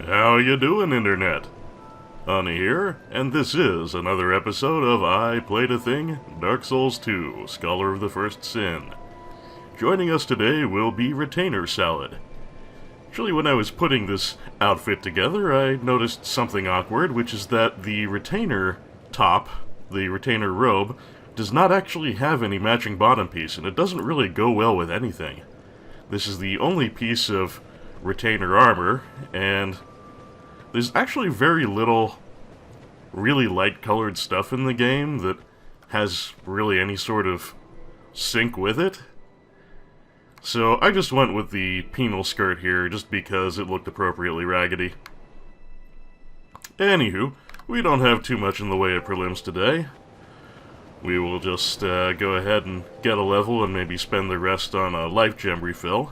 How you doing, Internet? Ani here, and this is another episode of I Played a Thing, Dark Souls 2, Scholar of the First Sin. Joining us today will be Retainer Salad. Actually, when I was putting this outfit together, I noticed something awkward, which is that the retainer top, the retainer robe, does not actually have any matching bottom piece, and it doesn't really go well with anything. This is the only piece of retainer armor, and there's actually very little really light-colored stuff in the game that has really any sort of sync with it. So I just went with the penal skirt here just because it looked appropriately raggedy. Anywho, we don't have too much in the way of prelims today. We will just go ahead and get a level and maybe spend the rest on a life gem refill.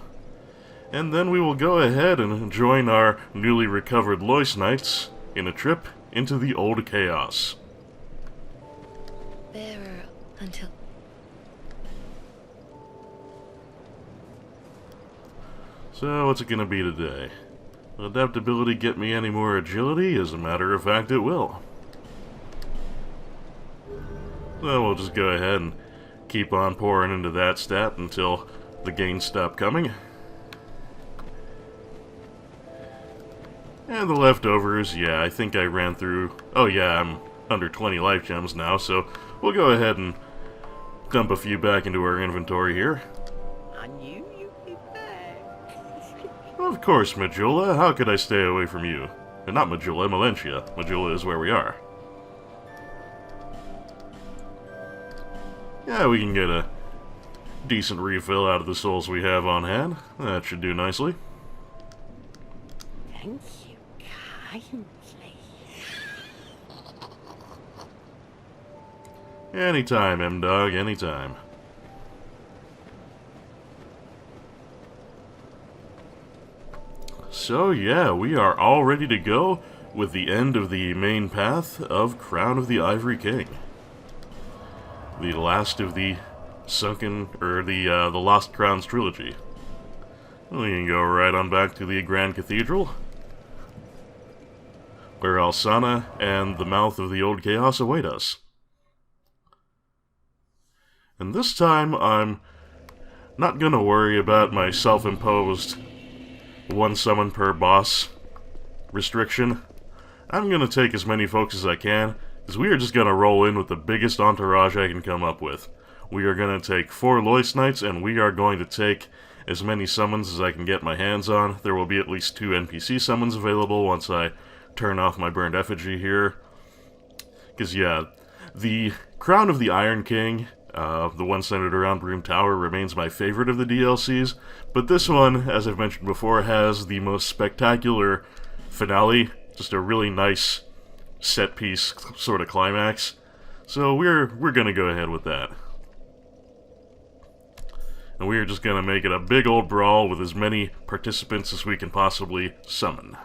And then we will go ahead and join our newly recovered Lois Knights in a trip into the old chaos. Bearer until... So, what's it gonna be today? Will adaptability get me any more agility? As a matter of fact, it will. So we'll just go ahead and keep on pouring into that stat until the gains stop coming. And the leftovers, yeah, I think I ran through... Oh yeah, I'm under 20 life gems now, so we'll go ahead and dump a few back into our inventory here. I knew you'd be back. Of course, Majula, how could I stay away from you? Not Majula, Malentia. Majula is where we are. Yeah, we can get a decent refill out of the souls we have on hand. That should do nicely. Thank you kindly. Anytime, M-Dog, anytime. So yeah, we are all ready to go with the end of the main path of Crown of the Ivory King. The last of the sunken, or the Lost Crowns trilogy. We can go right on back to the Grand Cathedral, where Alsana and the mouth of the old chaos await us. And this time, I'm not gonna worry about my self-imposed one summon per boss restriction. I'm gonna take as many folks as I can, because we are just gonna roll in with the biggest entourage I can come up with. We are gonna take 4 Lois Knights, and we are going to take as many summons as I can get my hands on. There will be at least 2 NPC summons available once I turn off my burned effigy here. Because yeah, the Crown of the Iron King, the one centered around Broom Tower, remains my favorite of the DLCs, but this one, as I've mentioned before, has the most spectacular finale, just a really nice set-piece sort of climax, so we're gonna go ahead with that. And we're just gonna make it a big old brawl with as many participants as we can possibly summon.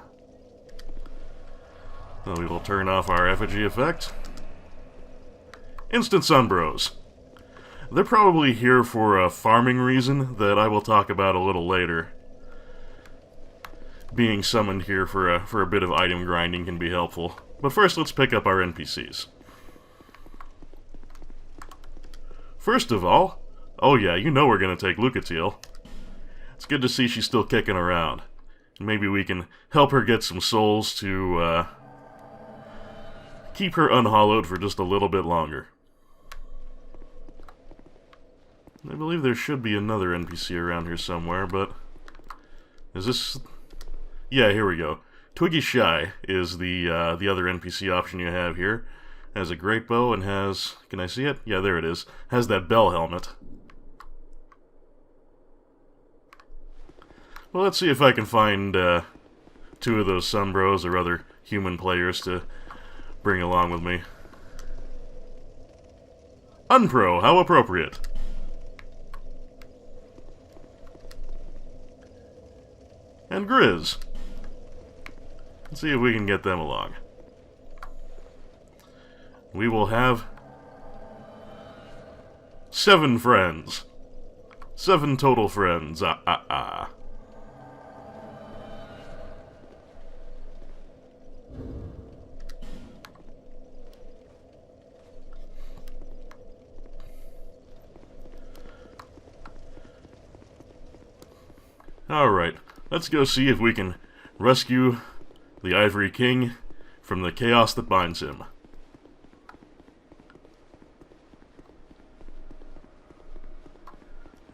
Then we will turn off our effigy effect. Instant Sunbros. They're probably here for a farming reason that I will talk about a little later. Being summoned here for a bit of item grinding can be helpful. But first, let's pick up our NPCs. First of all, oh yeah, you know we're gonna take Lucatiel. It's good to see she's still kicking around. Maybe we can help her get some souls to keep her unhollowed for just a little bit longer. I believe there should be another NPC around here somewhere, but... Is this... Yeah, here we go. Twiggy Shy is the other NPC option you have here. Has a great bow and has... Can I see it? Yeah, there it is. Has that bell helmet. Well, let's see if I can find 2 of those Sunbros or other human players to bring along with me. Unpro, how appropriate. And Grizz. Let's see if we can get them along. We will have 7 friends. 7 total friends. Alright, let's go see if we can rescue the Ivory King from the chaos that binds him.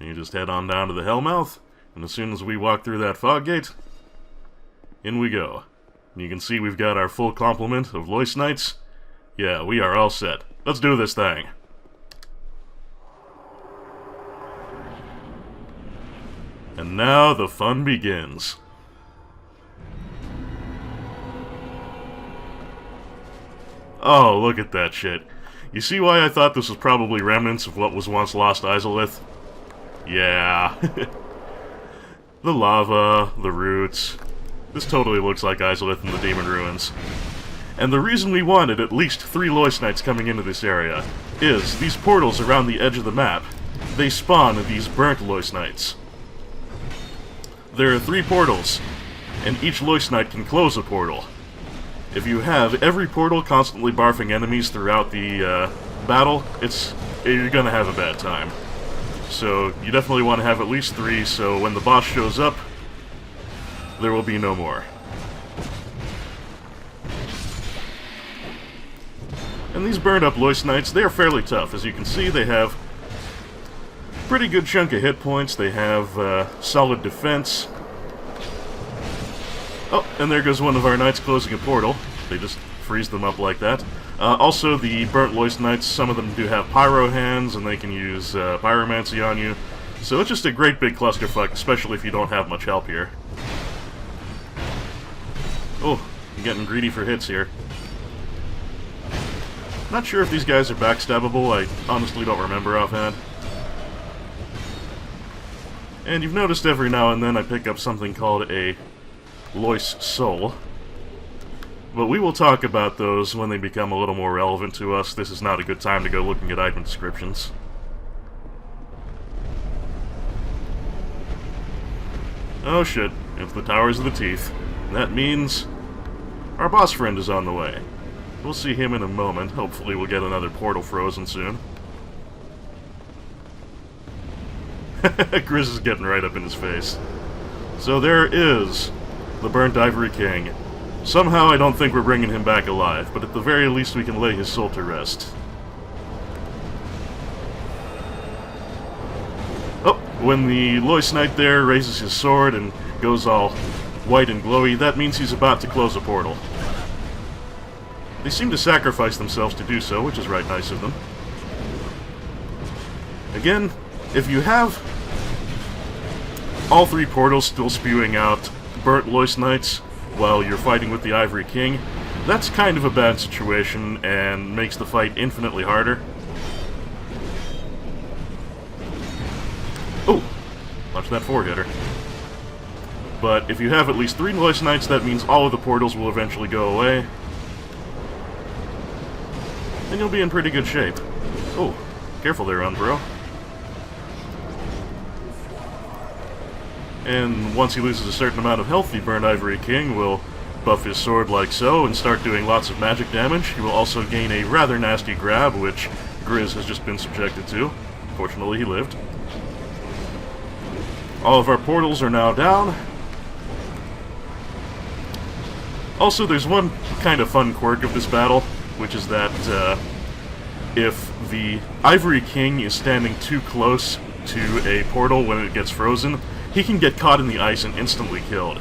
You just head on down to the Hellmouth, and as soon as we walk through that fog gate, in we go. And you can see we've got our full complement of Loist Knights. Yeah, we are all set. Let's do this thing. And now the fun begins. Oh, look at that shit. You see why I thought this was probably remnants of what was once Lost Izalith? Yeah. The lava, the roots. This totally looks like Izalith in the Demon Ruins. And the reason we wanted at least 3 Loist Knights coming into this area is these portals around the edge of the map, they spawn these burnt Loist Knights. There are 3 portals, and each Loist Knight can close a portal. If you have every portal constantly barfing enemies throughout the battle, you're gonna have a bad time. So you definitely want to have at least 3, so when the boss shows up, there will be no more. And these burned up Loist Knights, they are fairly tough. As you can see, they have a pretty good chunk of hit points, they have solid defense. Oh, and there goes one of our knights closing a portal. They just freeze them up like that. Also, the burnt Loist Knights, some of them do have pyro hands, and they can use pyromancy on you. So it's just a great big clusterfuck, especially if you don't have much help here. Oh, I'm getting greedy for hits here. Not sure if these guys are backstabbable, I honestly don't remember offhand. And you've noticed every now and then I pick up something called a Loist Soul. But we will talk about those when they become a little more relevant to us. This is not a good time to go looking at item descriptions. Oh shit, it's the Towers of the Teeth. That means our boss friend is on the way. We'll see him in a moment. Hopefully we'll get another portal frozen soon. Grizz is getting right up in his face. So there is the Burnt Ivory King. Somehow I don't think we're bringing him back alive, but at the very least we can lay his soul to rest. Oh, when the Loist Knight there raises his sword and goes all white and glowy, that means he's about to close a portal. They seem to sacrifice themselves to do so, which is right nice of them. Again, if you have all 3 portals still spewing out burnt Loist Knights while you're fighting with the Ivory King, that's kind of a bad situation and makes the fight infinitely harder. Oh! Watch that 4-hitter. But if you have at least 3 Loist Knights, that means all of the portals will eventually go away. And you'll be in pretty good shape. Oh, careful there, Unbro. And once he loses a certain amount of health, the Burnt Ivory King will buff his sword like so and start doing lots of magic damage. He will also gain a rather nasty grab, which Grizz has just been subjected to. Fortunately, he lived. All of our portals are now down. Also, there's one kind of fun quirk of this battle, which is that if the Ivory King is standing too close to a portal when it gets frozen, he can get caught in the ice and instantly killed.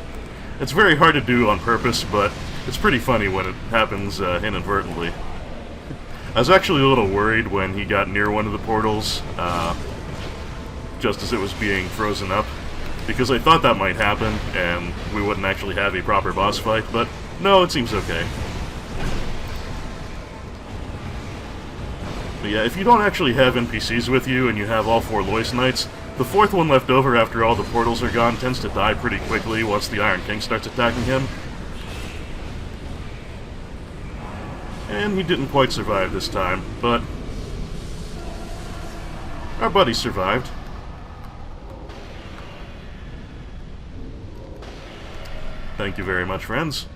It's very hard to do on purpose, but it's pretty funny when it happens inadvertently. I was actually a little worried when he got near one of the portals, just as it was being frozen up, because I thought that might happen, and we wouldn't actually have a proper boss fight, but no, it seems okay. But yeah, if you don't actually have NPCs with you, and you have all 4 Loist Knights, the 4th one left over after all the portals are gone tends to die pretty quickly once the Iron King starts attacking him. And he didn't quite survive this time, but our buddy survived. Thank you very much, friends.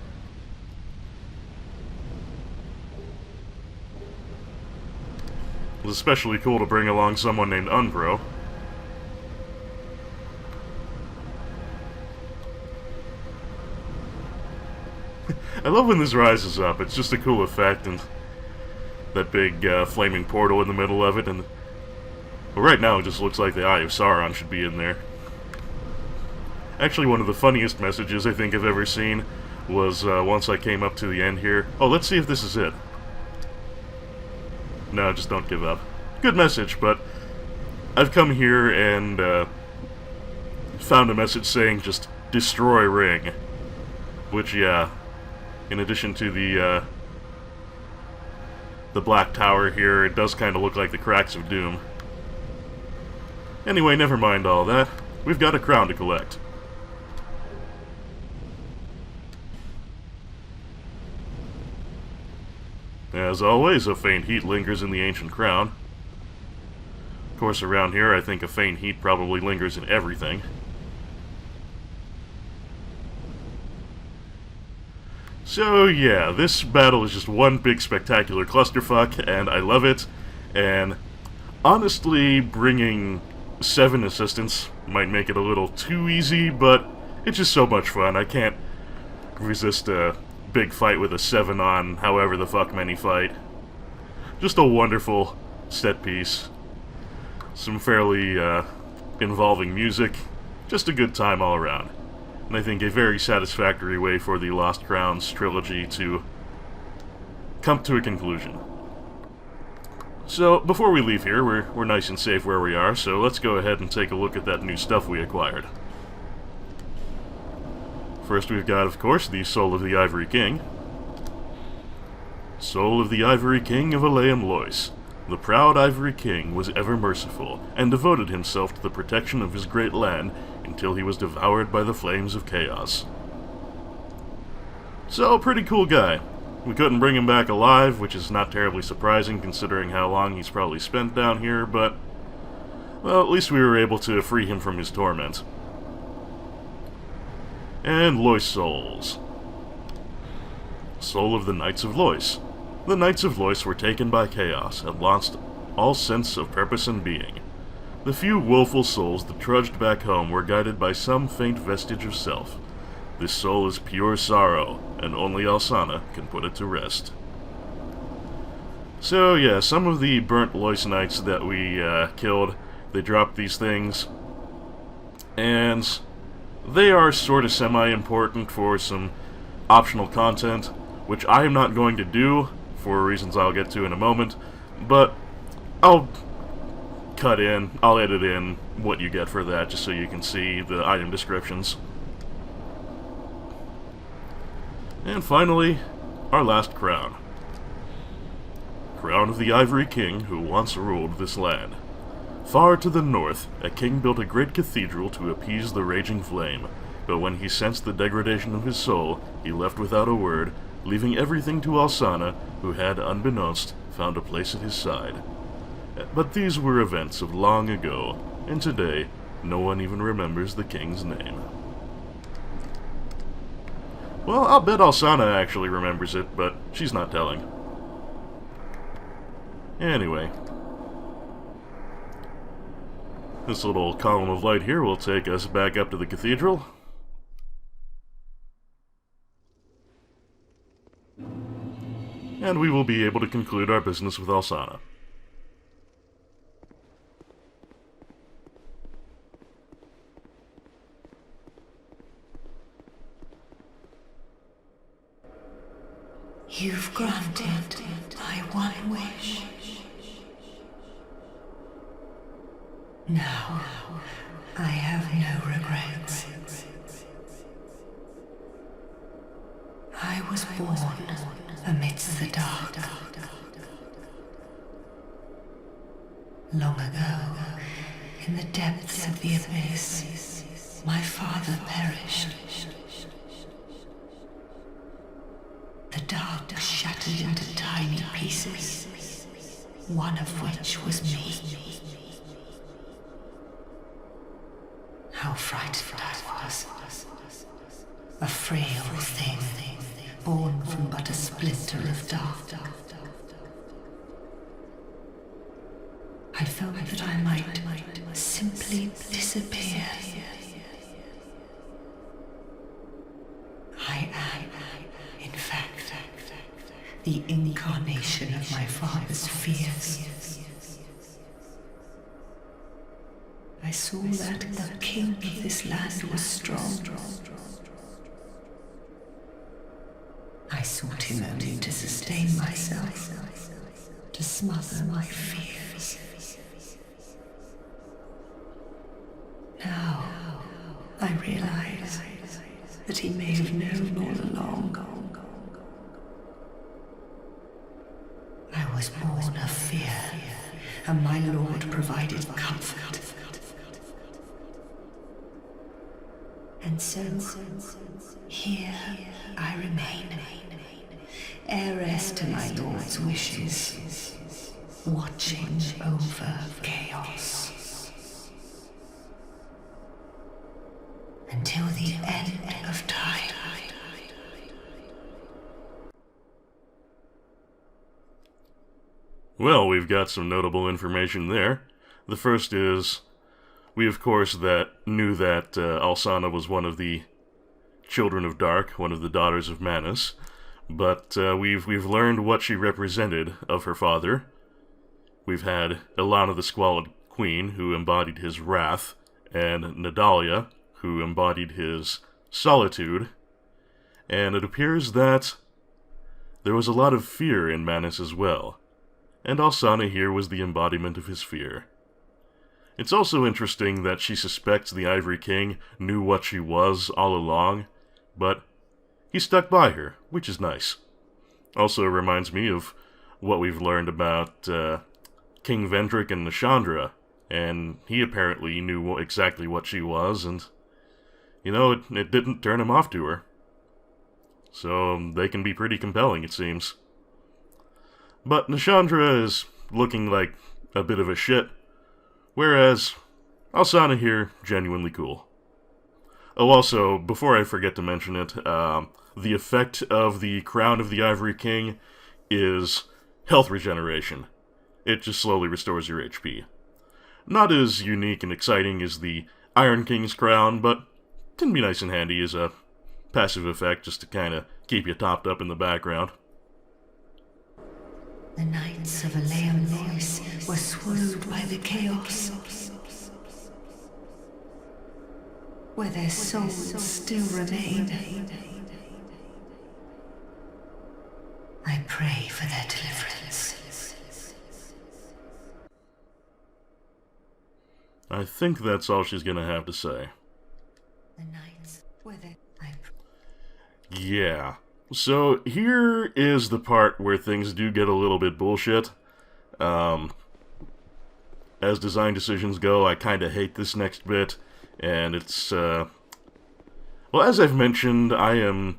It was especially cool to bring along someone named Unpro. I love when this rises up. It's just a cool effect, and that big flaming portal in the middle of it, and well, right now it just looks like the Eye of Sauron should be in there. Actually, one of the funniest messages I think I've ever seen was once I came up to the end here. Oh, let's see if this is it. No, just don't give up. Good message, but I've come here and found a message saying just destroy ring. Which, yeah, in addition to the Black Tower here, it does kind of look like the Cracks of Doom. Anyway, never mind all that. We've got a crown to collect. As always, a faint heat lingers in the ancient crown. Of course, around here, I think a faint heat probably lingers in everything. So, yeah, this battle is just one big spectacular clusterfuck, and I love it. And honestly, bringing 7 assistants might make it a little too easy, but it's just so much fun. I can't resist a big fight with a 7 on however the fuck many fight. Just a wonderful set piece. Some fairly involving music. Just a good time all around. And I think a very satisfactory way for the Lost Crowns trilogy to come to a conclusion. So, before we leave here, we're nice and safe where we are, so let's go ahead and take a look at that new stuff we acquired. First we've got, of course, the Soul of the Ivory King. Soul of the Ivory King of Aleum Lois. The proud Ivory King was ever merciful, and devoted himself to the protection of his great land until he was devoured by the flames of chaos. So, pretty cool guy. We couldn't bring him back alive, which is not terribly surprising considering how long he's probably spent down here, but, well, at least we were able to free him from his torment. And Lois Souls. Soul of the Knights of Lois. The Knights of Lois were taken by chaos and lost all sense of purpose and being. The few woeful souls that trudged back home were guided by some faint vestige of self. This soul is pure sorrow, and only Alsana can put it to rest. So yeah, some of the burnt Lois Knights that we killed, they dropped these things, and they are sort of semi-important for some optional content, which I am not going to do, for reasons I'll get to in a moment, but I'll edit in what you get for that, just so you can see the item descriptions. And finally, our last crown. Crown of the Ivory King who once ruled this land. Far to the north, a king built a great cathedral to appease the raging flame, but when he sensed the degradation of his soul, he left without a word, leaving everything to Alsana, who had, unbeknownst, found a place at his side. But these were events of long ago, and today, no one even remembers the king's name. Well, I'll bet Alsana actually remembers it, but she's not telling. Anyway, this little column of light here will take us back up to the cathedral. And we will be able to conclude our business with Alsana. You've granted my one wish. Now, I have no regrets. I was born amidst the dark. Long ago, in the depths of the abyss, my father perished. The dark shattered into tiny pieces, one of which was me. How frightened I was. A frail thing, born from but a splinter of dark. I felt that I might simply disappear. I am the incarnation of my father's fears. I saw that the king of this land was strong. I sought him only to sustain myself, to smother my fears. Now, I realize that he may have known all along. I was born of fear, and my Lord provided comfort. And so, here I remain, heiress to my Lord's wishes, watching over chaos. Until the end of time. Well, we've got some notable information there. The first is, we of course knew that Alsana was one of the children of Dark, one of the daughters of Manus, but we've learned what she represented of her father. We've had Ilana the Squalid Queen, who embodied his wrath, and Nadalia, who embodied his solitude, and it appears that there was a lot of fear in Manus as well, and Alsana here was the embodiment of his fear. It's also interesting that she suspects the Ivory King knew what she was all along, but he stuck by her, which is nice. Also reminds me of what we've learned about King Vendrick and Nashandra, and he apparently knew exactly what she was, and, you know, it didn't turn him off to her. So they can be pretty compelling, it seems. But Nashandra is looking like a bit of a shit, whereas Alsana here, genuinely cool. Oh, also, before I forget to mention it, the effect of the Crown of the Ivory King is health regeneration. It just slowly restores your HP. Not as unique and exciting as the Iron King's Crown, but can be nice and handy as a passive effect just to kind of keep you topped up in the background. The knights of Aleum Lois were swallowed by the chaos, where their souls still remain. I pray for their deliverance. I think that's all she's gonna have to say. The knights, where they... Yeah. So, here is the part where things do get a little bit bullshit. As design decisions go, I kinda hate this next bit, and it's, well, as I've mentioned, I am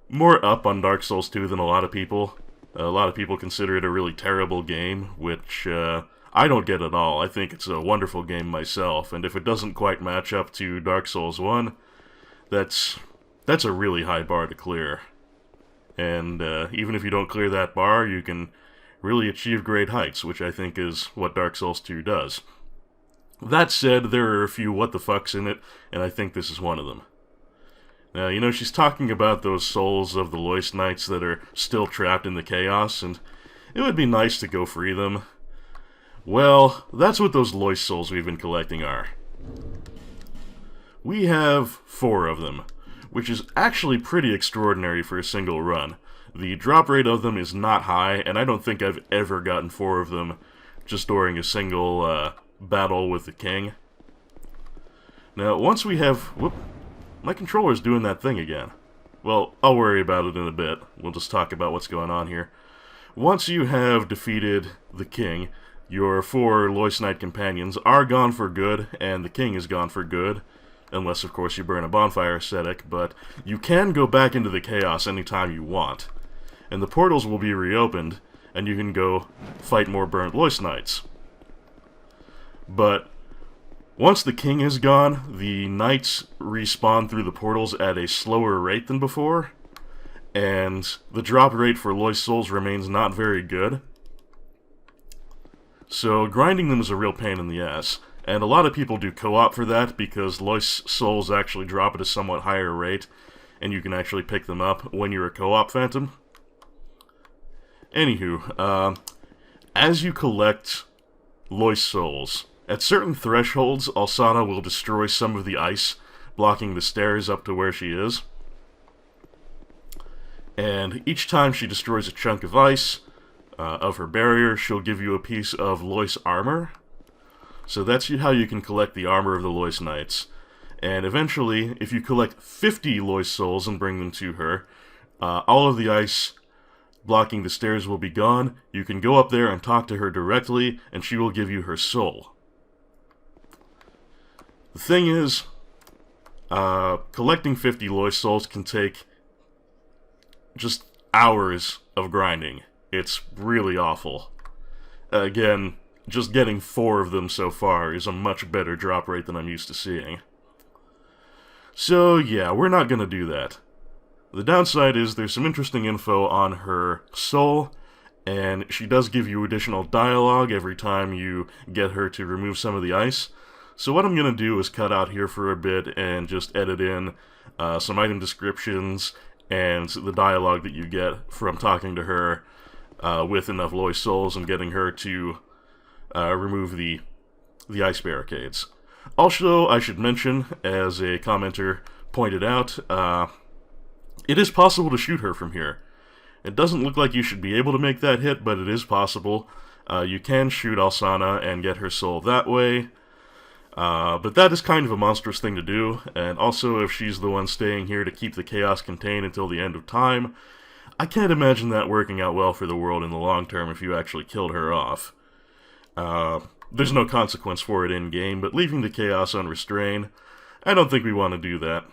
more up on Dark Souls 2 than a lot of people. A lot of people consider it a really terrible game, which, I don't get at all. I think it's a wonderful game myself, and if it doesn't quite match up to Dark Souls 1, that's a really high bar to clear. And even if you don't clear that bar, you can really achieve great heights, which I think is what Dark Souls 2 does. That said, there are a few what the fucks in it, and I think this is one of them. Now, you know, she's talking about those souls of the Lois Knights that are still trapped in the chaos, and it would be nice to go free them. Well, that's what those Lois souls we've been collecting are. We have 4 of them, which is actually pretty extraordinary for a single run. The drop rate of them is not high, and I don't think I've ever gotten 4 of them just during a single battle with the king. Now, once we have... Whoop, my controller's doing that thing again. Well, I'll worry about it in a bit. We'll just talk about what's going on here. Once you have defeated the king, your 4 Lois Knight companions are gone for good, and the king is gone for good. Unless, of course, you burn a bonfire ascetic, but you can go back into the chaos anytime you want. And the portals will be reopened, and you can go fight more burnt Lois Knights. But once the king is gone, the knights respawn through the portals at a slower rate than before, and the drop rate for Lois souls remains not very good. So grinding them is a real pain in the ass. And a lot of people do co-op for that, because Lois souls actually drop at a somewhat higher rate, and you can actually pick them up when you're a co-op phantom. Anywho, as you collect Lois souls, at certain thresholds, Alsana will destroy some of the ice blocking the stairs up to where she is. And each time she destroys a chunk of ice of her barrier, she'll give you a piece of Lois armor. So that's how you can collect the armor of the Lois Knights. And eventually, if you collect 50 Lois souls and bring them to her, all of the ice blocking the stairs will be gone. You can go up there and talk to her directly, and she will give you her soul. The thing is, collecting 50 Lois souls can take just hours of grinding. It's really awful. Again, just getting 4 of them so far is a much better drop rate than I'm used to seeing. So yeah, we're not gonna do that. The downside is there's some interesting info on her soul, and she does give you additional dialogue every time you get her to remove some of the ice. So what I'm gonna do is cut out here for a bit and just edit in some item descriptions and the dialogue that you get from talking to her with enough Lois souls and getting her to remove the ice barricades. Also, I should mention, as a commenter pointed out, it is possible to shoot her from here. It doesn't look like you should be able to make that hit, but it is possible. You can shoot Alsana and get her soul that way. But that is kind of a monstrous thing to do, and also if she's the one staying here to keep the chaos contained until the end of time, I can't imagine that working out well for the world in the long term if you actually killed her off. There's no consequence for it in-game, but leaving the chaos unrestrained, I don't think we want to do that.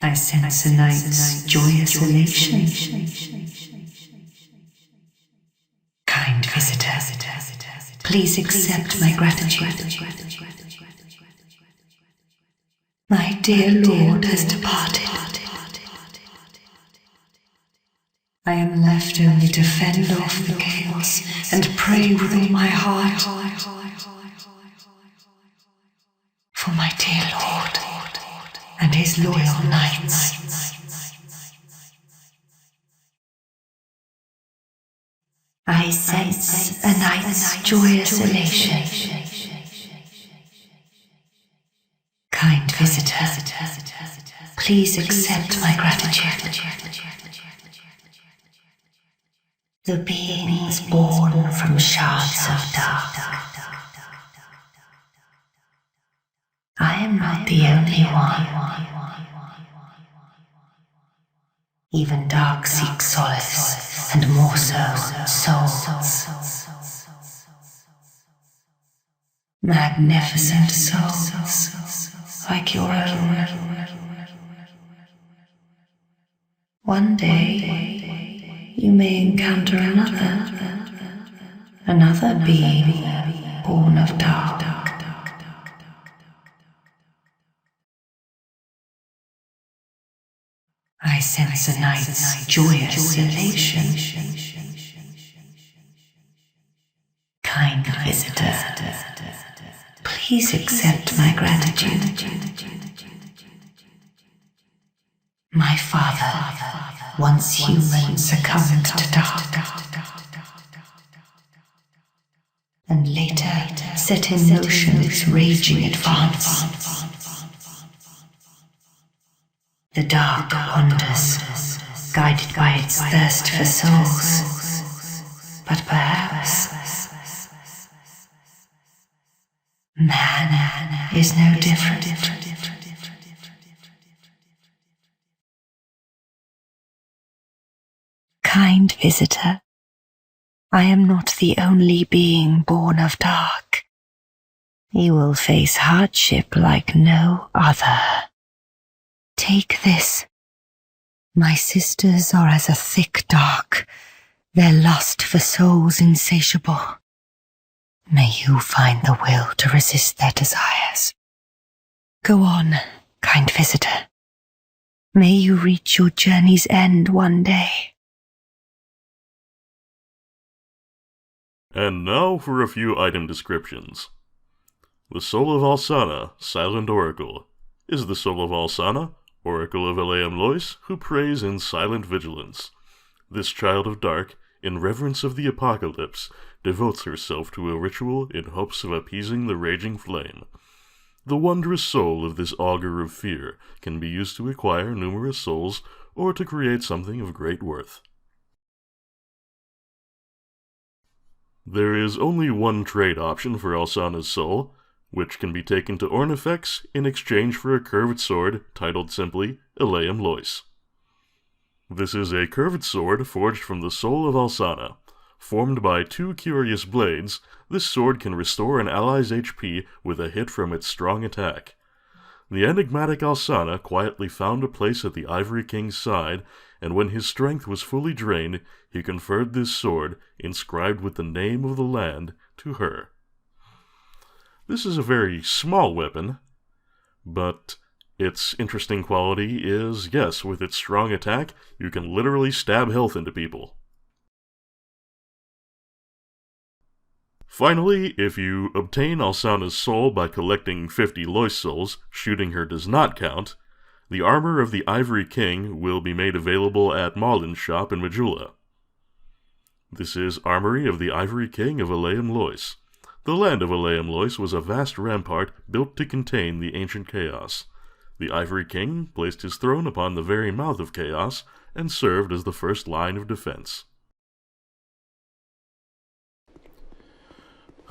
I sense a night's joyous elation. Kind visitor, please accept my gratitude. My dear Lord has departed. I am left only to fend off the chaos and pray with all my heart for my dear Lord and his loyal knights. I sense a night's joyous elation. Kind visitor, please accept my gratitude. The beings born from shards of dark. I am not the only one. Even dark seeks solace, and more so, souls. Magnificent souls, like your own. One day, you may encounter another being born of dark. I sense a night's joyous elation. Kind visitor, please accept my gratitude. My father, once human, succumbed to dark, and later set in motion its raging advance. The dark wanders, guided by its thirst for souls. But perhaps man is no different. Kind visitor, I am not the only being born of dark. You will face hardship like no other. Take this. My sisters are as a thick dark, their lust for souls insatiable. May you find the will to resist their desires. Go on, kind visitor. May you reach your journey's end one day. And now for a few item descriptions. The Soul of Alsana, Silent Oracle. Is the Soul of Alsana Oracle of Eleam Lois, who prays in silent vigilance. This child of dark, in reverence of the apocalypse, devotes herself to a ritual in hopes of appeasing the raging flame. The wondrous soul of this augur of fear can be used to acquire numerous souls or to create something of great worth. There is only one trade option for Alsana's soul, which can be taken to Ornifex in exchange for a curved sword titled simply Eleim Lois. This is a curved sword forged from the soul of Alsana. Formed by 2 curious blades, this sword can restore an ally's HP with a hit from its strong attack. The enigmatic Alsana quietly found a place at the Ivory King's side, and when his strength was fully drained, he conferred this sword, inscribed with the name of the land, to her. This is a very small weapon, but its interesting quality is, yes, with its strong attack, you can literally stab health into people. Finally, if you obtain Alsana's soul by collecting 50 Lois souls, shooting her does not count, the armor of the Ivory King will be made available at Malin's shop in Majula. This is Armory of the Ivory King of Eleim Lois. The land of Eleim Lois was a vast rampart built to contain the ancient chaos. The Ivory King placed his throne upon the very mouth of chaos and served as the first line of defense.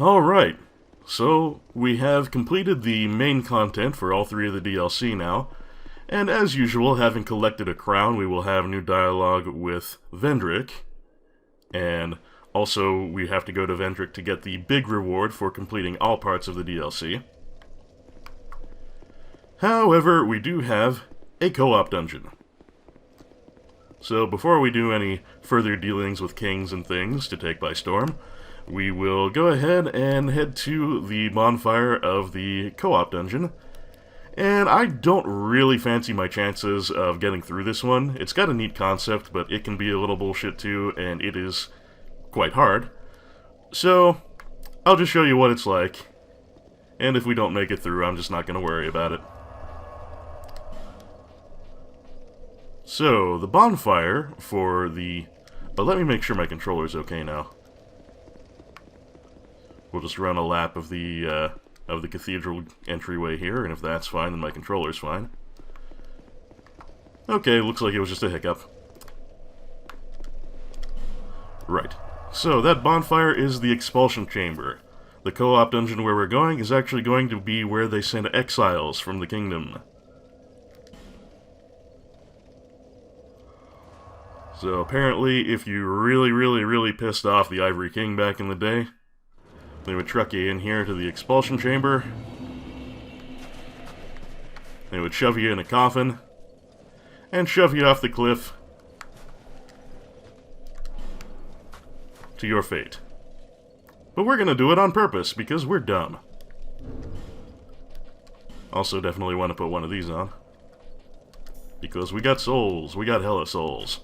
Alright, so we have completed the main content for all 3 of the DLC now, and as usual, having collected a crown, we will have new dialogue with Vendrick, and also we have to go to Vendrick to get the big reward for completing all parts of the DLC. However, we do have a co-op dungeon. So before we do any further dealings with kings and things to take by storm, we will go ahead and head to the bonfire of the co-op dungeon. And I don't really fancy my chances of getting through this one. It's got a neat concept, but it can be a little bullshit too, and it is quite hard. So, I'll just show you what it's like. And if we don't make it through, I'm just not going to worry about it. So, the bonfire for the... let me make sure my controller's okay now. We'll just run a lap of the cathedral entryway here, and if that's fine, then my controller's fine. Okay, looks like it was just a hiccup. Right. So, that bonfire is the expulsion chamber. The co-op dungeon where we're going is actually going to be where they send exiles from the kingdom. So, apparently, if you really pissed off the Ivory King back in the day, they would truck you in here to the expulsion chamber. They would shove you in a coffin and shove you off the cliff to your fate. But we're gonna do it on purpose because we're dumb. Also definitely want to put one of these on. Because we got souls. We got hella souls.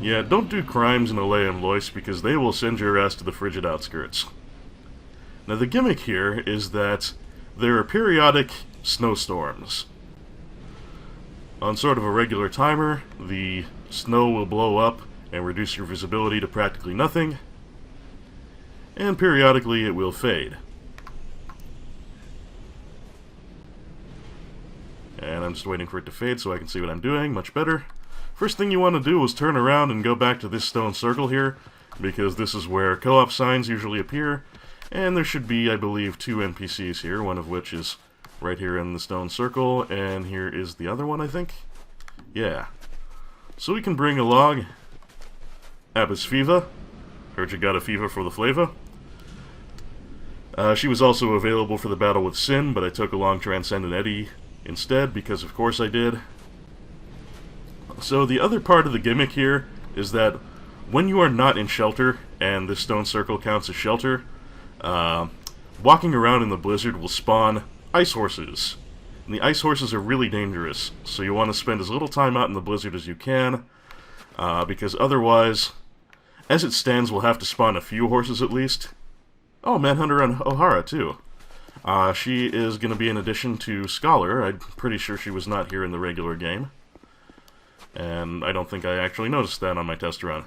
Yeah, don't do crimes in Eleim Lois because they will send your ass to the frigid outskirts. Now the gimmick here is that there are periodic snowstorms. On sort of a regular timer, the snow will blow up and reduce your visibility to practically nothing, and periodically it will fade. And I'm just waiting for it to fade so I can see what I'm doing much better. First thing you want to do is turn around and go back to this stone circle here, because this is where co-op signs usually appear, and there should be, I believe, 2 NPCs here, one of which is right here in the stone circle, and here is the other one, I think? Yeah. So we can bring along Abbas Fiva. Heard you got a fever for the flavor. She was also available for the battle with Sin, but I took along Transcendent Eddie instead, because of course I did. So the other part of the gimmick here is that when you are not in shelter, and this stone circle counts as shelter, walking around in the blizzard will spawn ice horses. And the ice horses are really dangerous, so you want to spend as little time out in the blizzard as you can, because otherwise, as it stands, we'll have to spawn a few horses at least. Oh, Manhunter and O'Hara, too. She is going to be an addition to Scholar. I'm pretty sure she was not here in the regular game. And I don't think I actually noticed that on my test run.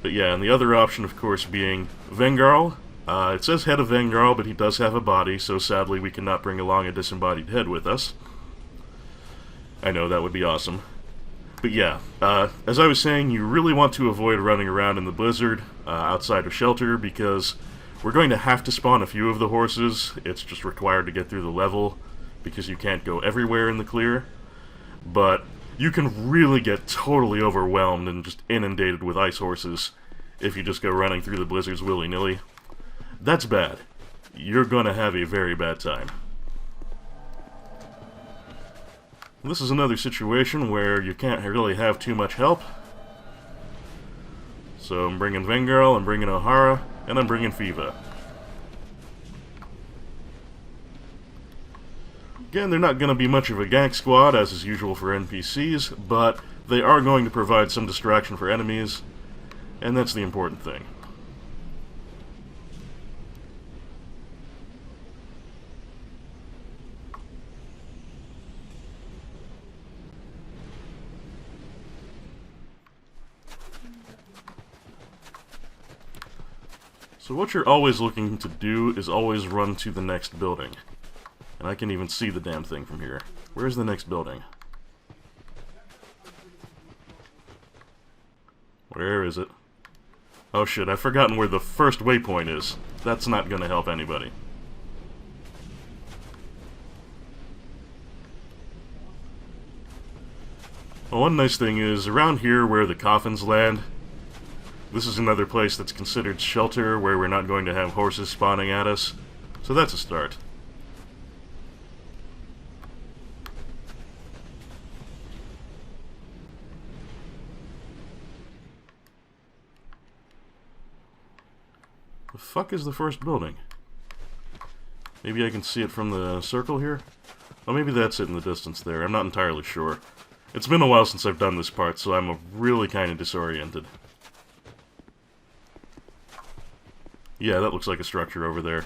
But yeah, and the other option, of course, being Vengarl. It says Head of Vengarl, but he does have a body, so sadly we cannot bring along a disembodied head with us. I know, that would be awesome. But yeah, as I was saying, you really want to avoid running around in the blizzard outside of shelter, because we're going to have to spawn a few of the horses. It's just required to get through the level, because you can't go everywhere in the clear. But you can really get totally overwhelmed and just inundated with ice horses if you just go running through the blizzards willy-nilly. That's bad. You're gonna have a very bad time. This is another situation where you can't really have too much help. So I'm bringing Vengarl, I'm bringing O'Hara, and I'm bringing Fiva. Again, they're not going to be much of a gank squad, as is usual for NPCs, but they are going to provide some distraction for enemies, and that's the important thing. So what you're always looking to do is always run to the next building. And I can even see the damn thing from here. Where's the next building? Where is it? Oh shit, I've forgotten where the first waypoint is. That's not gonna help anybody. Well, one nice thing is, around here where the coffins land, this is another place that's considered shelter, where we're not going to have horses spawning at us. So that's a start. The fuck is the first building? Maybe I can see it from the circle here? Oh, maybe that's it in the distance there. I'm not entirely sure. It's been a while since I've done this part, so I'm really kind of disoriented. Yeah, that looks like a structure over there.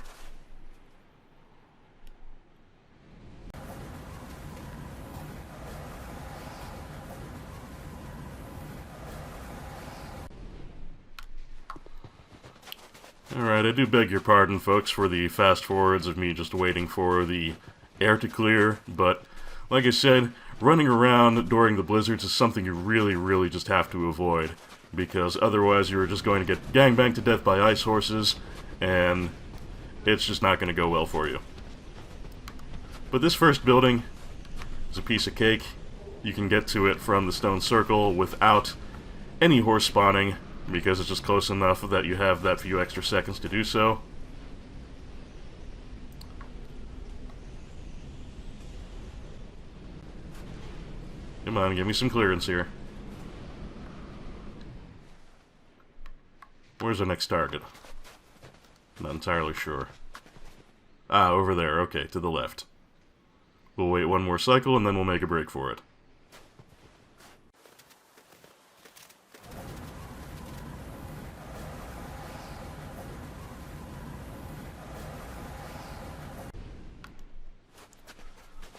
Alright, I do beg your pardon, folks, for the fast forwards of me just waiting for the air to clear, but like I said, running around during the blizzards is something you really just have to avoid, because otherwise you're just going to get gangbanged to death by ice horses, and it's just not going to go well for you. But this first building is a piece of cake. You can get to it from the stone circle without any horse spawning, because it's just close enough that you have that few extra seconds to do so. Come on, give me some clearance here. Where's the next target? Not entirely sure. Ah, over there. Okay, to the left. We'll wait one more cycle and then we'll make a break for it.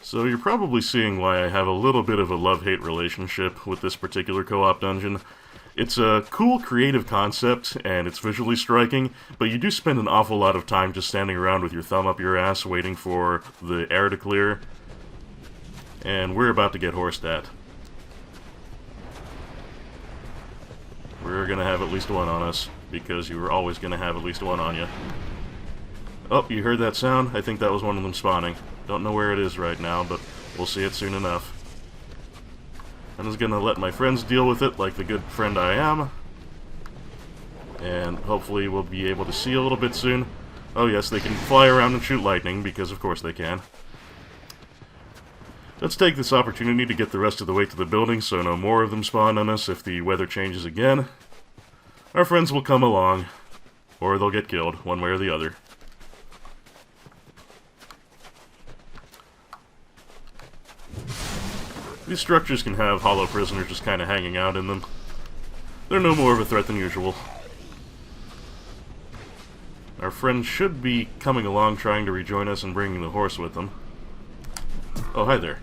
So you're probably seeing why I have a little bit of a love-hate relationship with this particular co-op dungeon. It's a cool, creative concept, and it's visually striking, but you do spend an awful lot of time just standing around with your thumb up your ass waiting for the air to clear. And we're about to get horsed at. We're gonna have at least one on us, because you were always gonna have at least one on you. Oh, you heard that sound? I think that was one of them spawning. Don't know where it is right now, but we'll see it soon enough. I'm just gonna let my friends deal with it like the good friend I am. And hopefully we'll be able to see a little bit soon. Oh yes, they can fly around and shoot lightning, because of course they can. Let's take this opportunity to get the rest of the way to the building so no more of them spawn on us if the weather changes again. Our friends will come along, or they'll get killed, one way or the other. These structures can have hollow prisoners just kind of hanging out in them. They're no more of a threat than usual. Our friend should be coming along trying to rejoin us and bringing the horse with them. Oh, hi there.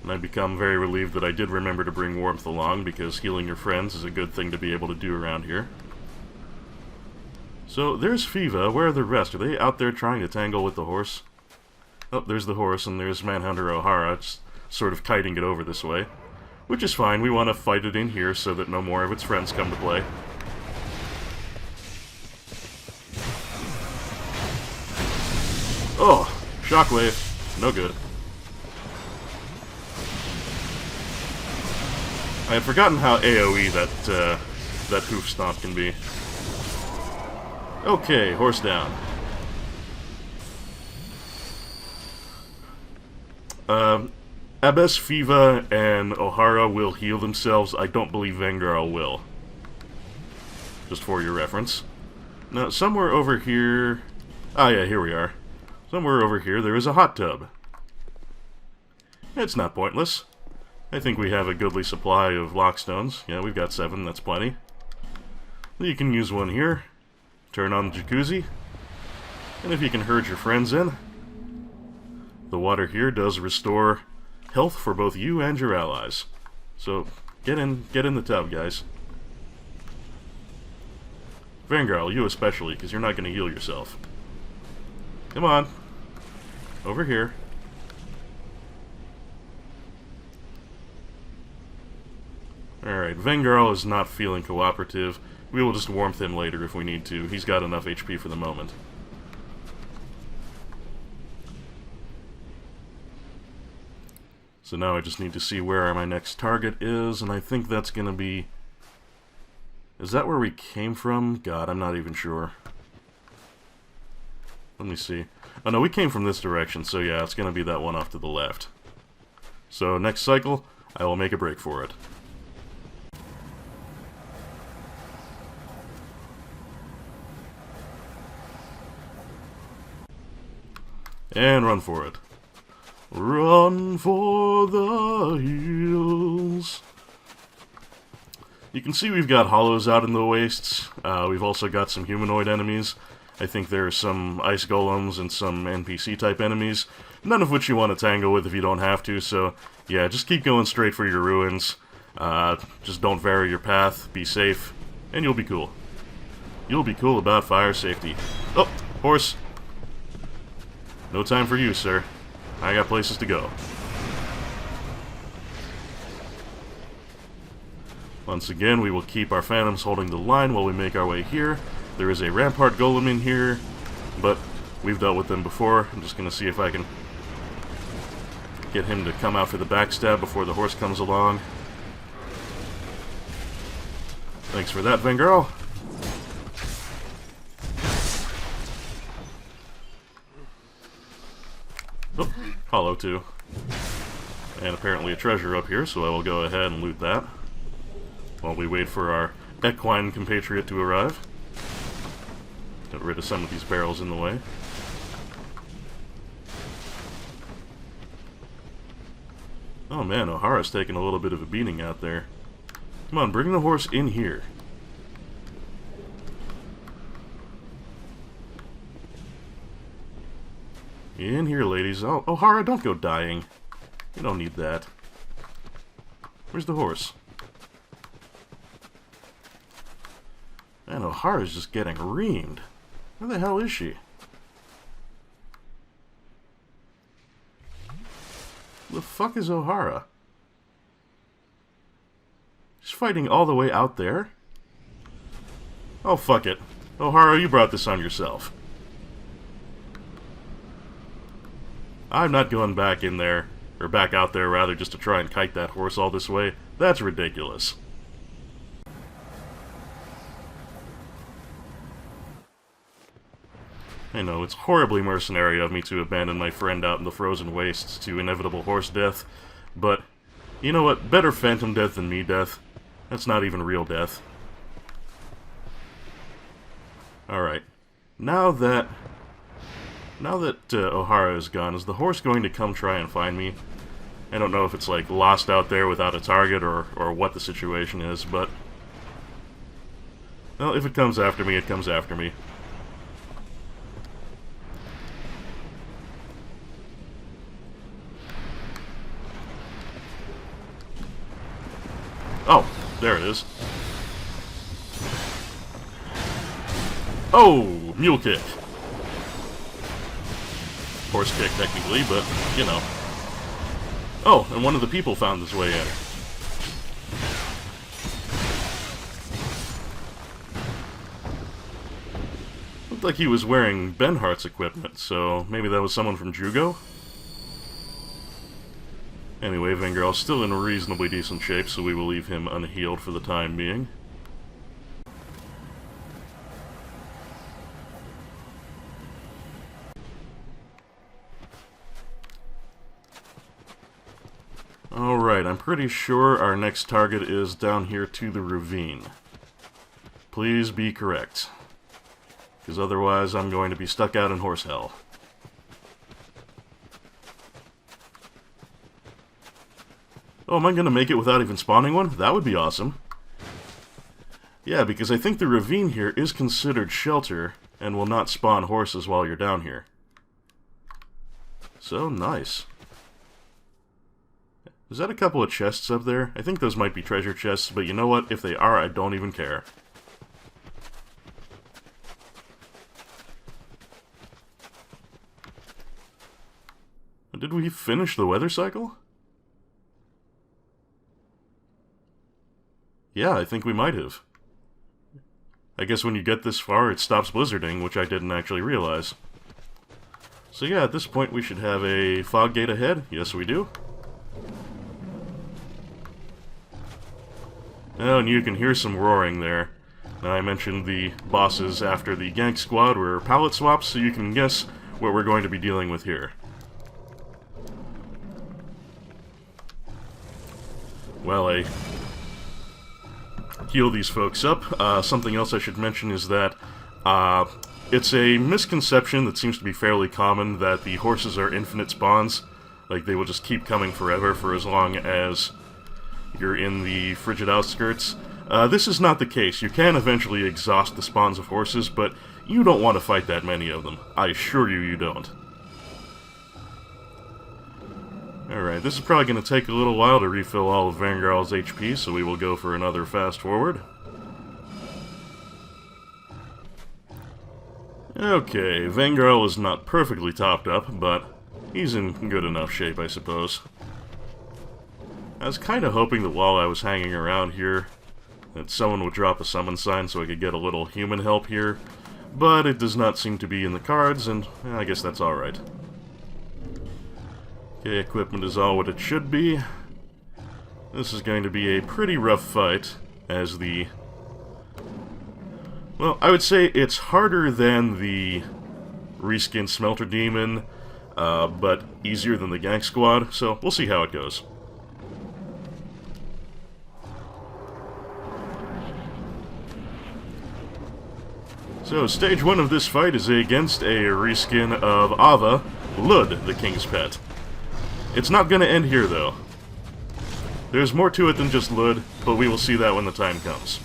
And I become very relieved that I did remember to bring warmth along, because healing your friends is a good thing to be able to do around here. So, there's Fiva. Where are the rest? Are they out there trying to tangle with the horse? Oh, there's the horse, and there's Manhunter O'Hara, just sort of kiting it over this way. Which is fine, we want to fight it in here so that no more of its friends come to play. Oh! Shockwave. No good. I had forgotten how AoE that hoof stomp can be. Okay, horse down. Abbess, Fiva, and O'Hara will heal themselves. I don't believe Vengarl will. Just for your reference. Now, somewhere over here... Ah, yeah, here we are. Somewhere over here there is a hot tub. It's not pointless. I think we have a goodly supply of lockstones. Yeah, we've got 7, that's plenty. You can use one here. Turn on the jacuzzi. And if you can herd your friends in, the water here does restore health for both you and your allies. So, get in the tub, guys. Vanguard, you especially, because you're not going to heal yourself. Come on. Over here. Alright, Vanguard is not feeling cooperative. We will just warmth him later if we need to. He's got enough HP for the moment. So now I just need to see where my next target is, and I think that's gonna be... Is that where we came from? God, I'm not even sure. Let me see. Oh no, we came from this direction, so yeah, it's gonna be that one off to the left. So next cycle, I will make a break for it. And run for it. Run for the hills. You can see we've got hollows out in the wastes. We've also got some humanoid enemies. I think there are some ice golems and some NPC type enemies, none of which you want to tangle with if you don't have to, so yeah, just keep going straight for your ruins. Just don't vary your path, be safe, and you'll be cool. You'll be cool about fire safety. Oh, horse. No time for you, sir. I got places to go. Once again, we will keep our phantoms holding the line while we make our way here. There is a rampart golem in here, but we've dealt with them before. I'm just going to see if I can get him to come out for the backstab before the horse comes along. Thanks for that, Vanguard. Oh, hollow too. And apparently a treasure up here, so I will go ahead and loot that while we wait for our equine compatriot to arrive. Get rid of some of these barrels in the way. Oh man, O'Hara's taking a little bit of a beating out there. Come on, bring the horse in here. In here, ladies. Oh, O'Hara, don't go dying. You don't need that. Where's the horse? Man, O'Hara's just getting reamed. Where the hell is she? The fuck is O'Hara? She's fighting all the way out there? Oh, fuck it. O'Hara, you brought this on yourself. I'm not going back in there, or back out there rather, just to try and kite that horse all this way. That's ridiculous. I know, it's horribly mercenary of me to abandon my friend out in the frozen wastes to inevitable horse death, but you know what? Better phantom death than me death. That's not even real death. Alright. Now that Now that O'Hara is gone, is the horse going to come try and find me? I don't know if it's like lost out there without a target or what the situation is, but... well, if it comes after me, it comes after me. Oh, there it is. Oh, mule kick. Horse kick, technically, but, you know. Oh, and one of the people found his way in. Looked like he was wearing Benhart's equipment, so maybe that was someone from Jugo? Anyway, Vengeral's still in reasonably decent shape, so we will leave him unhealed for the time being. Alright, I'm pretty sure our next target is down here to the ravine. Please be correct. Because otherwise I'm going to be stuck out in horse hell. Oh, am I going to make it without even spawning one? That would be awesome. Yeah, because I think the ravine here is considered shelter and will not spawn horses while you're down here. So, nice. Is that a couple of chests up there? I think those might be treasure chests, but you know what? If they are, I don't even care. Did we finish the weather cycle? Yeah, I think we might have. I guess when you get this far, it stops blizzarding, which I didn't actually realize. So yeah, at this point we should have a fog gate ahead. Yes, we do. Oh, and you can hear some roaring there. Now, I mentioned the bosses after the gank squad were palette swaps, so you can guess what we're going to be dealing with here. Well, I heal these folks up. Something else I should mention is that it's a misconception that seems to be fairly common that the horses are infinite spawns. Like, they will just keep coming forever for as long as you're in the frigid outskirts. This is not the case. You can eventually exhaust the spawns of horses, but you don't want to fight that many of them. I assure you, you don't. Alright, this is probably going to take a little while to refill all of Vangarl's HP, so we will go for another fast forward. Okay, Vangarl is not perfectly topped up, but he's in good enough shape, I suppose. I was kind of hoping that while I was hanging around here, that someone would drop a summon sign so I could get a little human help here, but it does not seem to be in the cards, and I guess that's alright. Okay, equipment is all what it should be. This is going to be a pretty rough fight, as the... well, I would say it's harder than the reskin Smelter Demon, but easier than the Gank Squad, so we'll see how it goes. So, stage 1 of this fight is against a reskin of Ava, Lud, the King's Pet. It's not going to end here, though. There's more to it than just Lud, but we will see that when the time comes.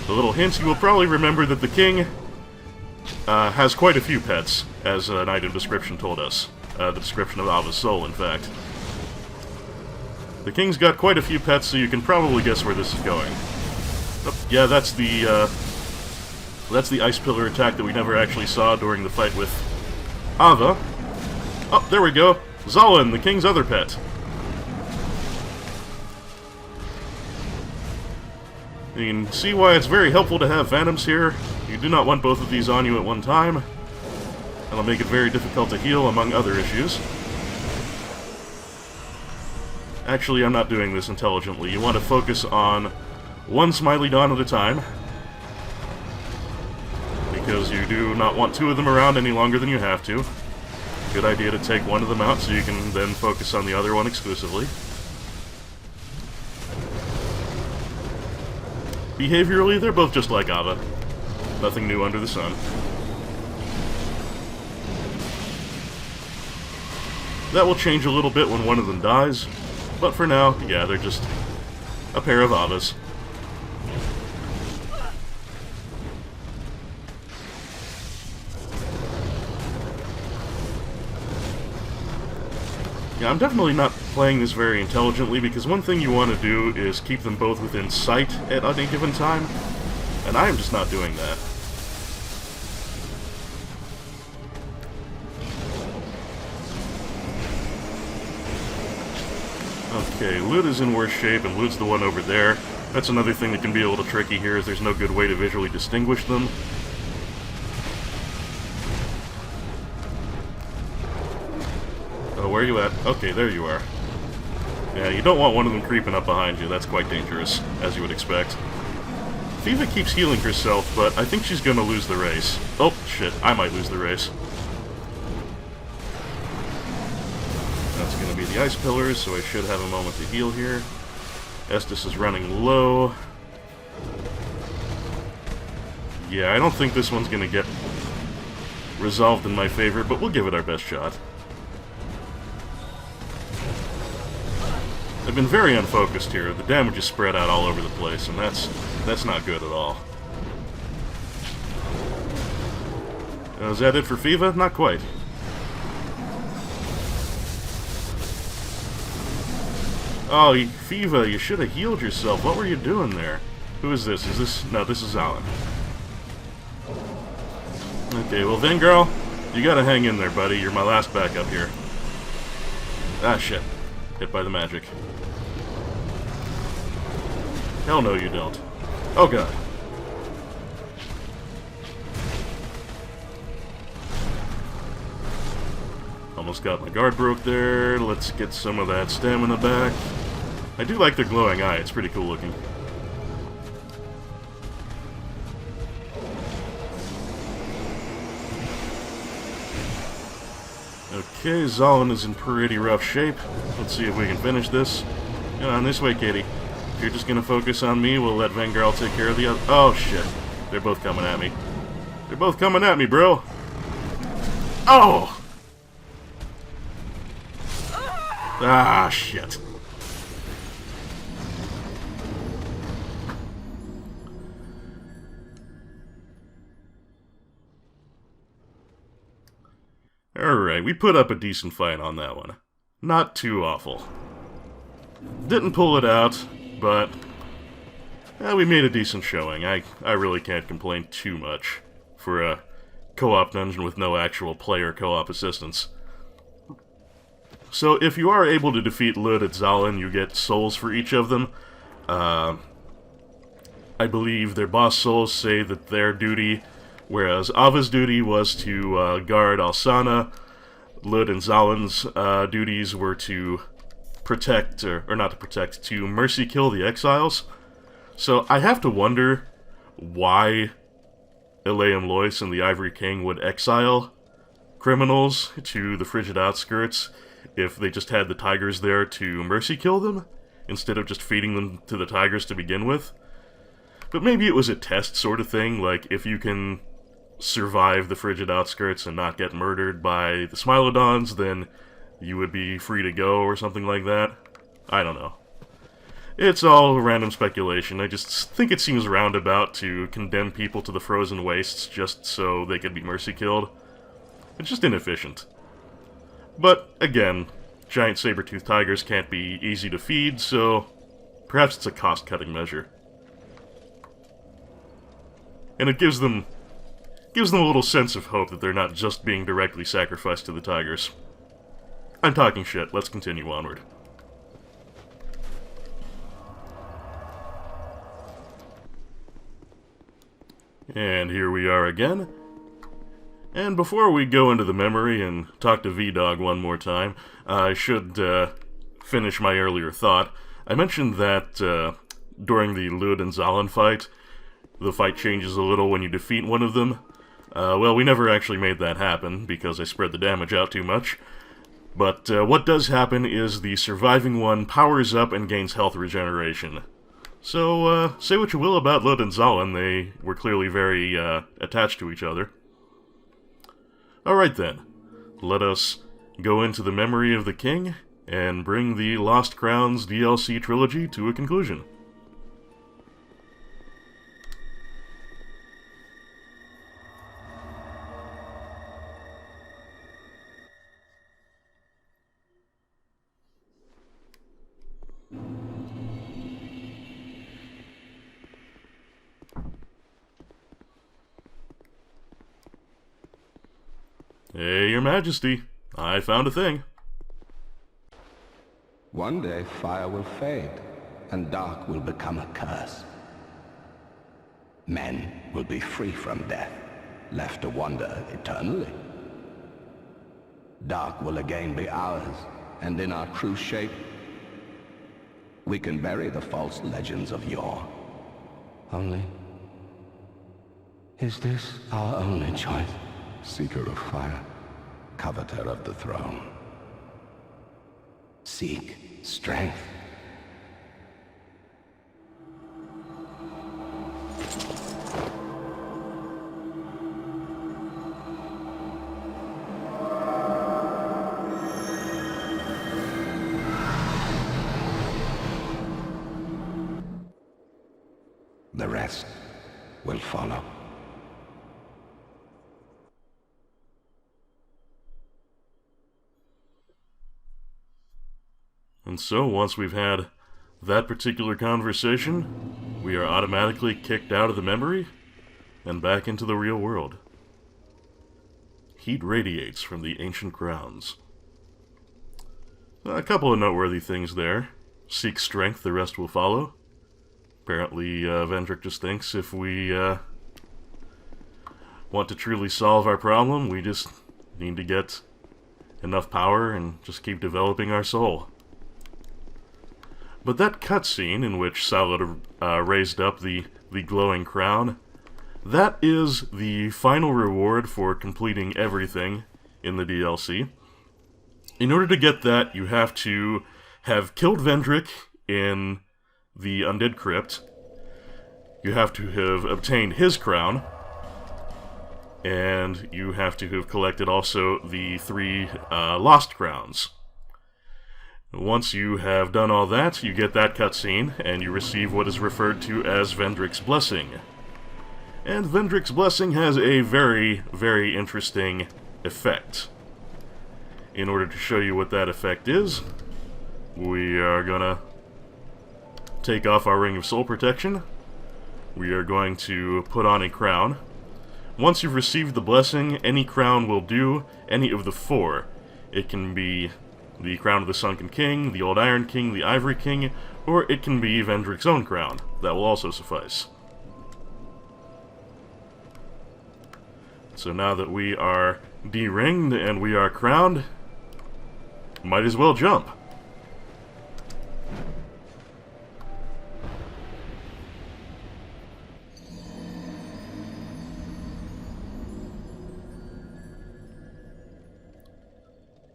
A little hint, you will probably remember that the King has quite a few pets, as an item description told us. The description of Ava's soul, in fact. The King's got quite a few pets, so you can probably guess where this is going. Oh, yeah, that's the Ice Pillar attack that we never actually saw during the fight with Ava. Oh, there we go. Zalin, the King's other pet. You can see why it's very helpful to have Phantoms here. You do not want both of these on you at one time. That'll make it very difficult to heal, among other issues. Actually, I'm not doing this intelligently. You want to focus on one Smiley Dawn at a time, because you do not want two of them around any longer than you have to. Good idea to take one of them out so you can then focus on the other one exclusively. Behaviorally, they're both just like Ava. Nothing new under the sun. That will change a little bit when one of them dies, but for now, yeah, they're just a pair of Avas. Yeah, I'm definitely not playing this very intelligently, because one thing you want to do is keep them both within sight at any given time, and I am just not doing that. Okay, Lud is in worse shape, and Lud's the one over there. That's another thing that can be a little tricky here, is there's no good way to visually distinguish them. Oh, where are you at? Okay, there you are. Yeah, you don't want one of them creeping up behind you. That's quite dangerous, as you would expect. Fiva keeps healing herself, but I think she's gonna lose the race. Oh, shit, I might lose the race. That's gonna be the ice pillars, so I should have a moment to heal here. Estus is running low. Yeah, I don't think this one's gonna get resolved in my favor, but we'll give it our best shot. I've been very unfocused here. The damage is spread out all over the place, and that's not good at all. Is that it for Fiva? Not quite. Oh, Fiva, you should have healed yourself. What were you doing there? Who is this? Is this... No, this is Alan. Okay, well then, girl, you gotta hang in there, buddy. You're my last backup here. Ah, shit. Hit by the magic. Hell no, you don't. Oh, God. Almost got my guard broke there. Let's get some of that stamina back. I do like their glowing eye. It's pretty cool looking. Okay, Zalin is in pretty rough shape. Let's see if we can finish this. Get on this way, Katie. If you're just gonna focus on me, we'll let Vengarl take care of the other. Oh, shit. They're both coming at me. They're both coming at me, bro. Oh! Ah, shit. Alright, we put up a decent fight on that one. Not too awful. Didn't pull it out, but we made a decent showing. I really can't complain too much for a co-op dungeon with no actual player co-op assistance. So if you are able to defeat Lud at Zalin, you get souls for each of them. I believe their boss souls say that their duty, whereas Ava's duty was to guard Alsana, Lud and Zalin's duties were to protect, or not to protect, to mercy kill the exiles. So I have to wonder why Elaeum Lois and the Ivory King would exile criminals to the frigid outskirts if they just had the tigers there to mercy kill them, instead of just feeding them to the tigers to begin with. But maybe it was a test sort of thing, like if you can survive the frigid outskirts and not get murdered by the Smilodons, then you would be free to go or something like that. I don't know. It's all random speculation. I just think it seems roundabout to condemn people to the frozen wastes just so they could be mercy killed. It's just inefficient. But, again, giant saber-toothed tigers can't be easy to feed, so perhaps it's a cost-cutting measure. And it gives them a little sense of hope that they're not just being directly sacrificed to the tigers. I'm talking shit. Let's continue onward. And here we are again. And before we go into the memory and talk to V-Dog one more time, I should finish my earlier thought. I mentioned that during the Lud and Zalin fight, the fight changes a little when you defeat one of them. Well, we never actually made that happen, because I spread the damage out too much. But what does happen is the surviving one powers up and gains health regeneration. So, say what you will about Lud and Zalin, they were clearly very attached to each other. Alright then, let us go into the memory of the king and bring the Lost Crowns DLC trilogy to a conclusion. Hey, Your Majesty, I found a thing. One day fire will fade, and dark will become a curse. Men will be free from death, left to wander eternally. Dark will again be ours, and in our true shape, we can bury the false legends of yore. Only, is this our only choice? Seeker of fire, coveter of the throne. Seek strength. The rest will follow. And so, once we've had that particular conversation, we are automatically kicked out of the memory and back into the real world. Heat radiates from the ancient crowns. A couple of noteworthy things there. Seek strength, the rest will follow. Apparently, Vendrick just thinks if we want to truly solve our problem, we just need to get enough power and just keep developing our soul. But that cutscene in which Salad raised up the glowing crown, that is the final reward for completing everything in the DLC. In order to get that, you have to have killed Vendrick in the Undead Crypt. You have to have obtained his crown. And you have to have collected also the 3 Lost Crowns. Once you have done all that, you get that cutscene, and you receive what is referred to as Vendrick's Blessing. And Vendrick's Blessing has a very, very interesting effect. In order to show you what that effect is, we are gonna take off our Ring of Soul Protection. We are going to put on a crown. Once you've received the blessing, any crown will do, any of the 4. It can be the Crown of the Sunken King, the Old Iron King, the Ivory King, or it can be Vendrick's own crown. That will also suffice. So now that we are de-ringed and we are crowned, might as well jump.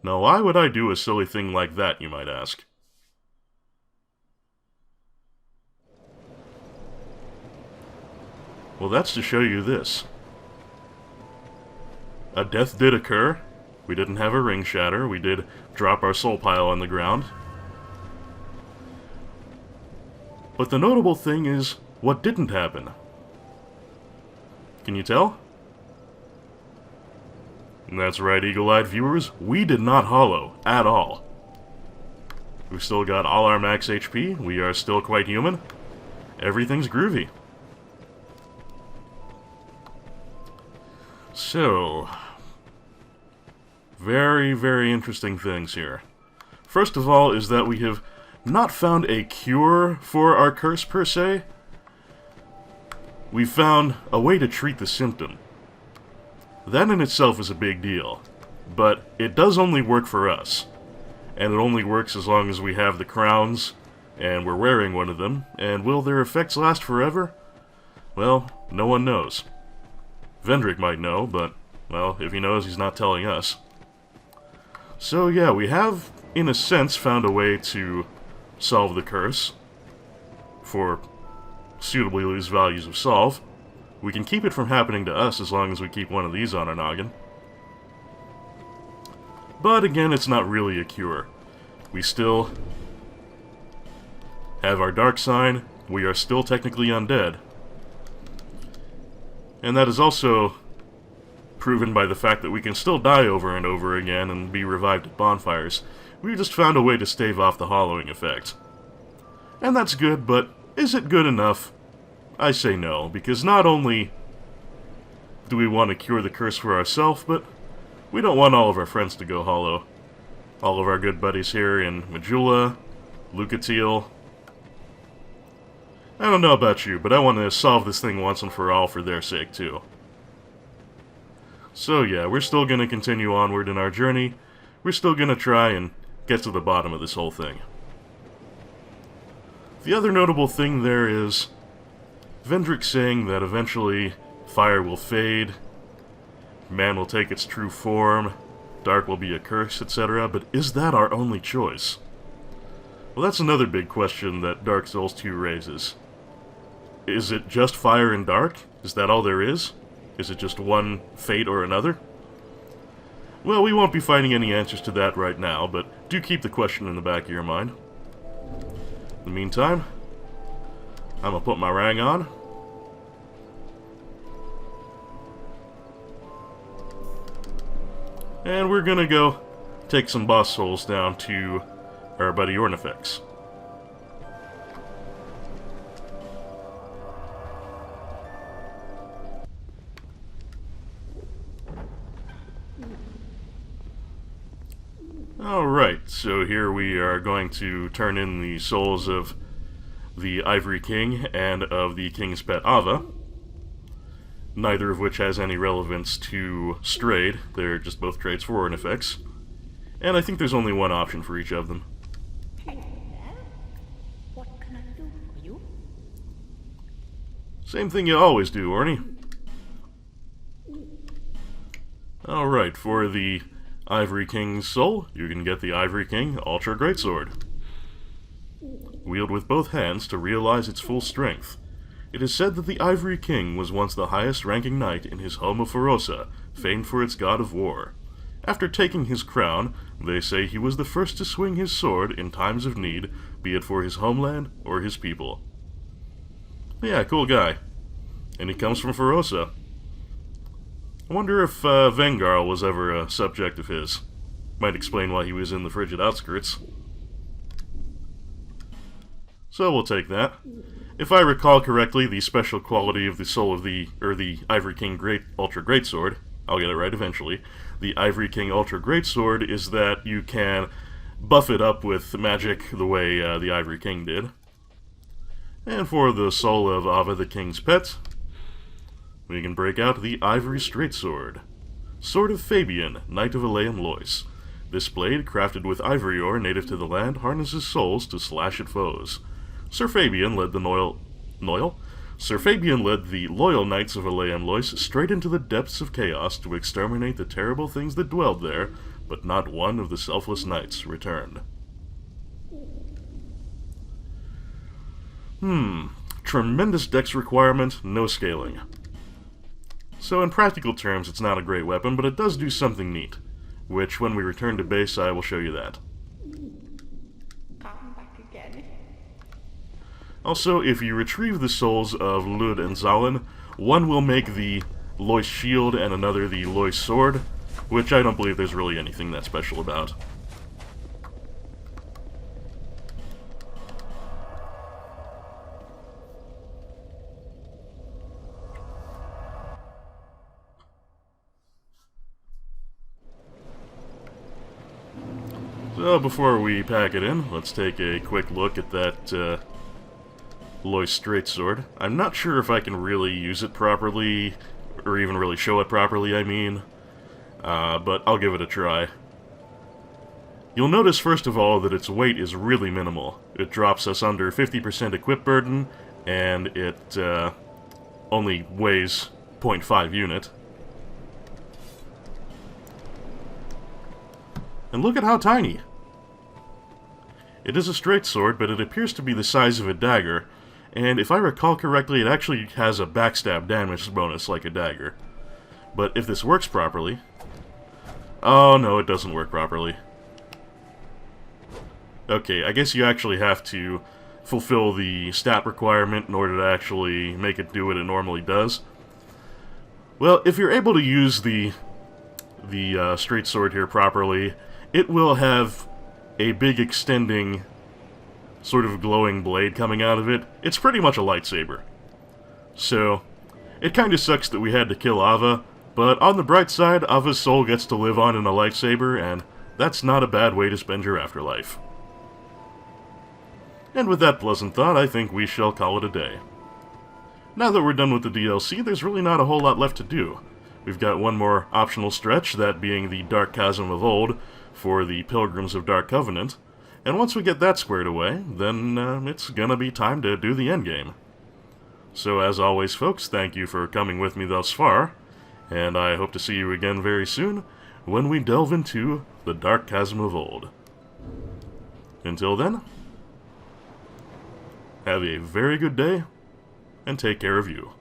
Now, why would I do a silly thing like that, you might ask? Well, that's to show you this. A death did occur. We didn't have a ring shatter. We did drop our soul pile on the ground. But the notable thing is what didn't happen. Can you tell? And that's right, eagle-eyed viewers, we did not hollow at all. We've still got all our max HP, we are still quite human. Everything's groovy. So, very, very interesting things here. First of all is that we have not found a cure for our curse per se. We found a way to treat the symptom. That in itself is a big deal, but it does only work for us. And it only works as long as we have the crowns, and we're wearing one of them, and will their effects last forever? Well, no one knows. Vendrick might know, but, well, if he knows, he's not telling us. So yeah, we have, in a sense, found a way to solve the curse, for suitably loose values of solve. We can keep it from happening to us as long as we keep one of these on our noggin. But again, it's not really a cure. We still have our dark sign, we are still technically undead. And that is also proven by the fact that we can still die over and over again and be revived at bonfires. We just found a way to stave off the hollowing effect. And that's good, but is it good enough? I say no, because not only do we want to cure the curse for ourselves, but we don't want all of our friends to go hollow. All of our good buddies here in Majula, Lucatiel. I don't know about you, but I want to solve this thing once and for all for their sake, too. So yeah, we're still going to continue onward in our journey. We're still going to try and get to the bottom of this whole thing. The other notable thing there is Vendrick saying that eventually fire will fade, man will take its true form, dark will be a curse, etc., but is that our only choice? Well, that's another big question that Dark Souls 2 raises. Is it just fire and dark? Is that all there is? Is it just one fate or another? Well, we won't be finding any answers to that right now, but do keep the question in the back of your mind. In the meantime, I'm gonna put my rang on. And we're gonna go take some boss souls down to our buddy Ornifex. Alright, so here we are going to turn in the souls of the Ivory King and of the King's Pet Ava, neither of which has any relevance to Strayed. They're just both traits for Ornifex. And I think there's only one option for each of them. Hello there. What can I do for you? Same thing you always do, Orny. Alright, for the Ivory King's soul, you can get the Ivory King Ultra Greatsword. Wield with both hands to realize its full strength. It is said that the Ivory King was once the highest-ranking knight in his home of Ferosa, famed for its god of war. After taking his crown, they say he was the first to swing his sword in times of need, be it for his homeland or his people. Yeah, cool guy. And he comes from Ferosa. I wonder if Vengarl was ever a subject of his. Might explain why he was in the frigid outskirts. So we'll take that. If I recall correctly, the special quality of the soul of the Ivory King Ultra Greatsword, I'll get it right eventually, the Ivory King Ultra Greatsword is that you can buff it up with magic the way the Ivory King did. And for the soul of Ava the King's Pet, we can break out the Ivory Straightsword. Sword of Fabian, Knight of Aleum Lois. This blade, crafted with ivory ore native to the land, harnesses souls to slash at foes. Sir Fabian led the loyal Knights of Aleum Lois straight into the depths of chaos to exterminate the terrible things that dwelled there, but not one of the selfless knights returned. Tremendous dex requirement, no scaling. So in practical terms, it's not a great weapon, but it does do something neat, which when we return to base, I will show you that. I'm back again. Also, if you retrieve the souls of Lud and Zalin, one will make the Lois shield and another the Lois sword, which I don't believe there's really anything that special about. So before we pack it in, let's take a quick look at that Lois Straightsword. I'm not sure if I can really use it properly, or even really show it properly, I mean, but I'll give it a try. You'll notice first of all that its weight is really minimal. It drops us under 50% equip burden, and it only weighs 0.5 unit. And look at how tiny! It is a straight sword, but it appears to be the size of a dagger, and if I recall correctly, it actually has a backstab damage bonus like a dagger. But if this works properly, Oh, no, it doesn't work properly. Okay, I guess you actually have to fulfill the stat requirement in order to actually make it do what it normally does. Well, if you're able to use the straight sword here properly, it will have a big extending sort of glowing blade coming out of it. It's pretty much a lightsaber. So, it kind of sucks that we had to kill Ava, but on the bright side, Ava's soul gets to live on in a lightsaber, and that's not a bad way to spend your afterlife. And with that pleasant thought, I think we shall call it a day. Now that we're done with the DLC, there's really not a whole lot left to do. We've got one more optional stretch, that being the Dark Chasm of Old for the Pilgrims of Dark Covenant, and once we get that squared away, then it's gonna be time to do the endgame. So as always, folks, thank you for coming with me thus far, and I hope to see you again very soon when we delve into the Dark Chasm of Old. Until then, have a very good day, and take care of you.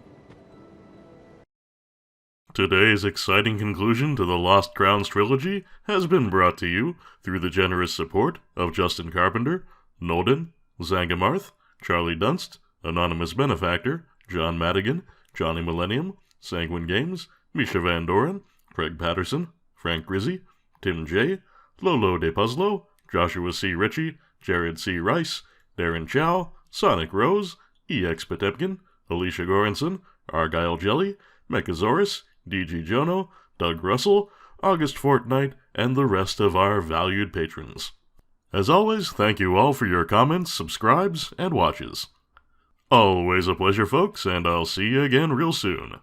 Today's exciting conclusion to the Lost Crowns trilogy has been brought to you through the generous support of Justin Carpenter, Nolden, Zangamarth, Charlie Dunst, Anonymous Benefactor, John Madigan, Johnny Millennium, Sanguine Games, Misha Van Doren, Craig Patterson, Frank Grizzy, Tim J., Lolo De Puzzlo, Joshua C. Ritchie, Jared C. Rice, Darren Chow, Sonic Rose, EX Potepkin, Alicia Goranson, Argyle Jelly, Mechasaurus, DG Jono, Doug Russell, August Fortnight, and the rest of our valued patrons. As always, thank you all for your comments, subscribes, and watches. Always a pleasure, folks, and I'll see you again real soon.